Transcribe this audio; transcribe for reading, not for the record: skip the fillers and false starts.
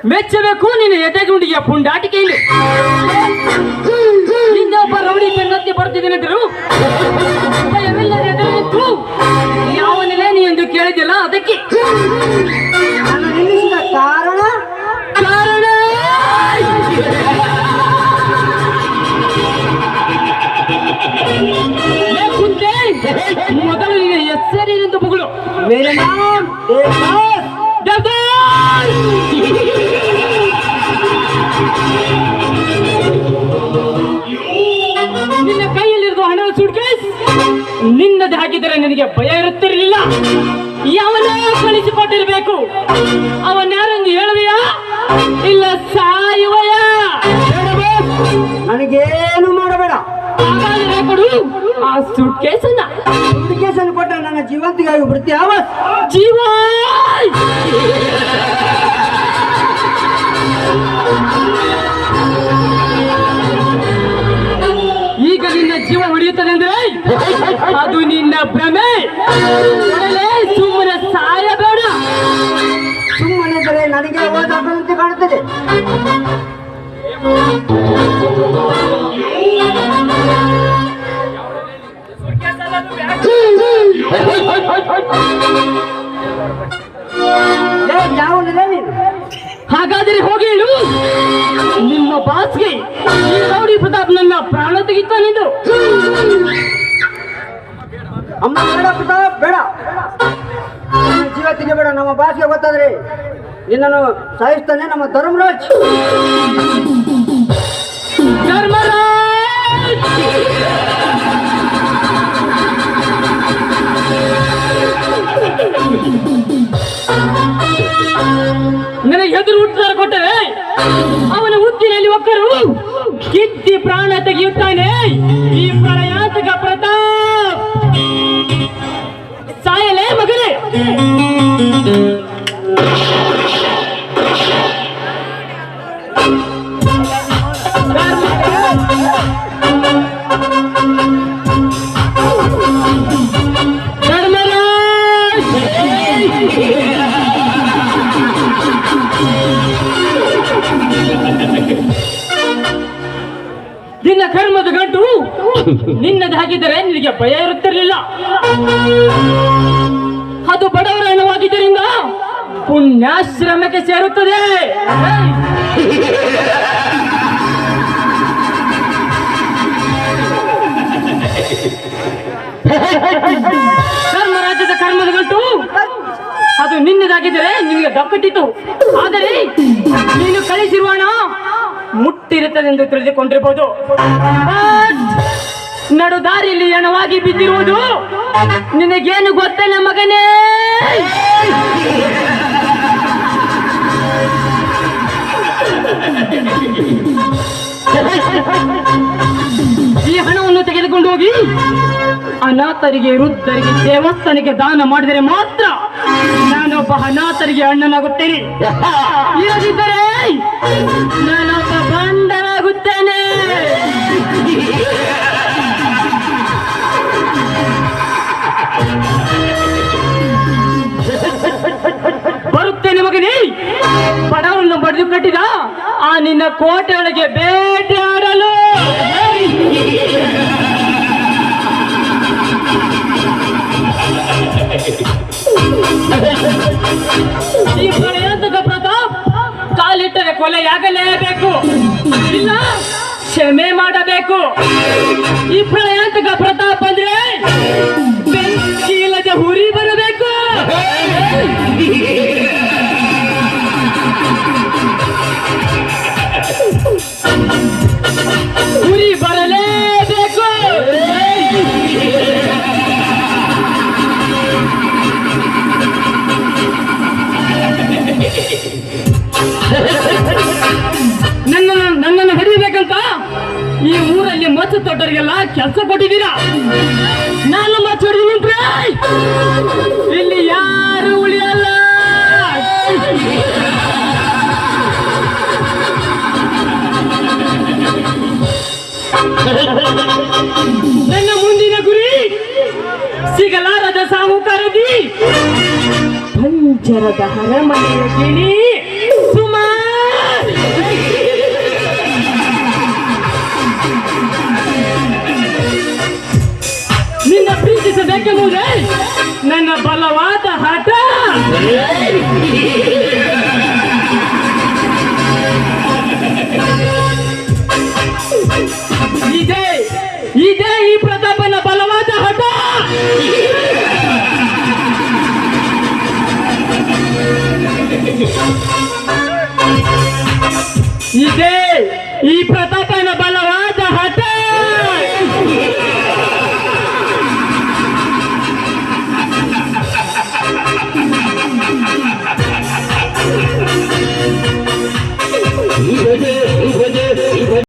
ಮೆಚ್ಚಬೇಕು ನಿನ್ನ ಎದೆಗುಂಡಿಗೆ ಪುಂಡಾಟಿಕೆಯಲ್ಲಿ. ಹಿಂದೆ ಒಬ್ಬ ರೌಡಿ ಬೆನ್ನತ್ತಿ ಬರ್ತಿದ್ದೇನೆಂದರು ಭಯವಿಲ್ಲದೆ ಎದುರು ನಿಂತು ಯಾವನಿಲ್ಲ ನೀ ಎಂದು ಕೇಳಿದಿಲ್ಲ. ಅದಕ್ಕೆ ನಿಲ್ಲಿಸಿದ ಕಾರಣ ಕಾರಣ ಕುಂತೆ ಮೊದಲು ನಿನ್ನ ಹೆಸರಿನಿಂದ ಮಗಳು ಮೇರೆ ನಾಮ್ ದೇವದಾಸ್. ನಿನ್ನ ಕೈಯಲ್ಲಿರುವ ಹಣದ ಸೂಟ್ಕೇಸ್ ನಿನ್ನದು ಹಾಕಿದರೆ ನಿನಗೆ ಭಯ ಇರುತ್ತಿರಲಿಲ್ಲ. ಯಾವನೋ ಕಳಿಸಿಕೊಟ್ಟಿರಬೇಕು. ಅವನ್ಯಾರೆಂದು ಹೇಳುವೆಯಾ ಇಲ್ಲ ಸಾಯುವಯ? ನನಗೇನು ಮಾಡಬೇಡ. ಹಾಗಾದರೆ ಕೊಡು ಆ ಸೂಟ್ಕೇಸನ್ನ. ಸೂಟ್ಕೇಸನ್ನು ಕೊಟ್ಟ ನನ್ನ ಜೀವಂತಿಗಾಗಿ ಬಿಡ್ತೀಯ? ಜೀವ ಈಗ ನಿನ್ನ ಜೀವ ಉಳಿಯುತ್ತದೆ ಅಂದ್ರೆ ಅದು ನಿನ್ನ ಭ್ರಮೆ. ಸುಮ್ಮನೆ ಸಾಯಬೇಡ. ಸುಮ್ಮನೆ ನನಗೆ ಓದಾಟಂತೆ ಕಾಣುತ್ತದೆ. ಯಾವನಿಲ್ಲ ನೀನು? ಹಾಗಾದರೆ ಹೋಗಿ ಹೇಳು ನಿಮ್ಮ ಬಾಸ್ಗೆ ಈ ರೌಡಿ ಪ್ರತಾಪ್ ನನ್ನ ಪ್ರಾಣ ತೆಗಿತಾನೆಂದು. ಅಮ್ಮ ಬೇಡ ಪ್ರತಾಪ್ ಬೇಡ. ಜೀವ ತೆಗಿಬೇಡ. ನಮ್ಮ ಬಾಸ್ಗೆ ಗೊತ್ತಾದ್ರೆ ನಿನ್ನನ್ನು ಸಾಯಿಸ್ತಾನೆ ನಮ್ಮ ಧರ್ಮರಾಜ್. ನನಗೆ ಎದುರು ಉತ್ತರ ಕೊಟ್ಟರೆ ಅವನ ಹುತ್ತಿನಲ್ಲಿ ಒಕ್ಕರು ಕಿತ್ತಿ ಪ್ರಾಣ ತೆಗೆಯುತ್ತಾನೆ ಈ ಪ್ರಳಯಾತಕ ಪ್ರತಾಪ್. ಸಾಯಲೇ ಮಗನೇ. ನಿನ್ನ ಕರ್ಮದ ಗಂಟು ನಿನ್ನದಾಗಿದ್ದರೆ ನಿನಗೆ ಭಯ ಇರುತ್ತಿರಲಿಲ್ಲ. ಅದು ಬಡವರ ಹಣವಾಗಿದ್ದರಿಂದ ಪುಣ್ಯಾಶ್ರಮಕ್ಕೆ ಸೇರುತ್ತದೆ. ಧರ್ಮರಾಜ್ಯದ ಕರ್ಮದ ಗಂಟು ಅದು ನಿನ್ನದಾಗಿದ್ದರೆ ನಿನಗೆ ದಕ್ಕಟ್ಟಿತು. ಆದರೆ ನೀನು ಕಳಿಸಿರುವ ಹಣ ಮುಟ್ಟಿರುತ್ತದೆ ಎಂದು ತಿಳಿದುಕೊಂಡಿರಬಹುದು. ನಡು ದಾರಿಯಲ್ಲಿ ಹಣವಾಗಿ ಬಿದ್ದಿರುವುದು ನಿನಗೇನು ಗೊತ್ತೇನ ಮಗನೇ? ಈ ಹಣವನ್ನು ತೆಗೆದುಕೊಂಡು ಹೋಗಿ ಅನಾಥರಿಗೆ ವೃದ್ಧರಿಗೆ ದೇವಸ್ಥಾನಕ್ಕೆ ದಾನ ಮಾಡಿದರೆ ಮಾತ್ರ ನಾನೊಬ್ಬ ಅನಾಥರಿಗೆ ಅಣ್ಣನಾಗುತ್ತೇನೆ. ಇಲ್ಲದಿದ್ದರೆ ನಾನೊಬ್ಬ ಬಂಡನಾಗುತ್ತೇನೆ. ಬರುತ್ತೇನೆ ಮಗನೇ. ಬಡವರನ್ನು ಬಡಿದು ಕಟ್ಟಿದ ಆ ನಿನ್ನ ಕೋಟೆಯೊಳಗೆ ಬೇಟೆಯಾಡಲು. ಈ ಪ್ರಳಯಾತಕ ಪ್ರತಾಪ್ ಕಾಲಿಟ್ಟರೆ ಕೊಲೆಯಾಗಲೇಬೇಕು, ಇಲ್ಲ ಕ್ಷಮೆ ಮಾಡಬೇಕು. ಈ ಪ್ರಳಯಾತಕ ಪ್ರತಾಪ್ ಅಂದ್ರೆ ಬೆಂಕಿಯಿಲ್ಲದೆ ಹುರಿ ಬರಬೇಕು. ಹುರಿ ಬರಲೇಬೇಕು. ನನ್ನನ್ನು ಹಿಡಿಯಬೇಕಂತ ಈ ಊರಲ್ಲಿ ಮಚ್ಚ ತೊಟ್ಟರಿಗೆಲ್ಲ ಕೆಲಸ ಕೊಟ್ಟಿದ್ದೀರಾ. ನಾನು ಮಚ್ಚ ಹೊಡೆದು ನಿಂತ್ರೆ ಇಲ್ಲಿ ಯಾರು ಉಳಿಯಲ್ಲ. ನನ್ನ ಮುಂದಿನ ಗುರಿ ಸಿಗಲಾರದ ಸಾಹುಕಾರದಿ ಪಂಜರದ ಅರಮನೆಯ ಗಿಳಿ ಸುಮಾ. ಇದೇ ಈ ಪ್ರತಾಪನ ಬಲವಾದ ಹಠ. ಇದೇ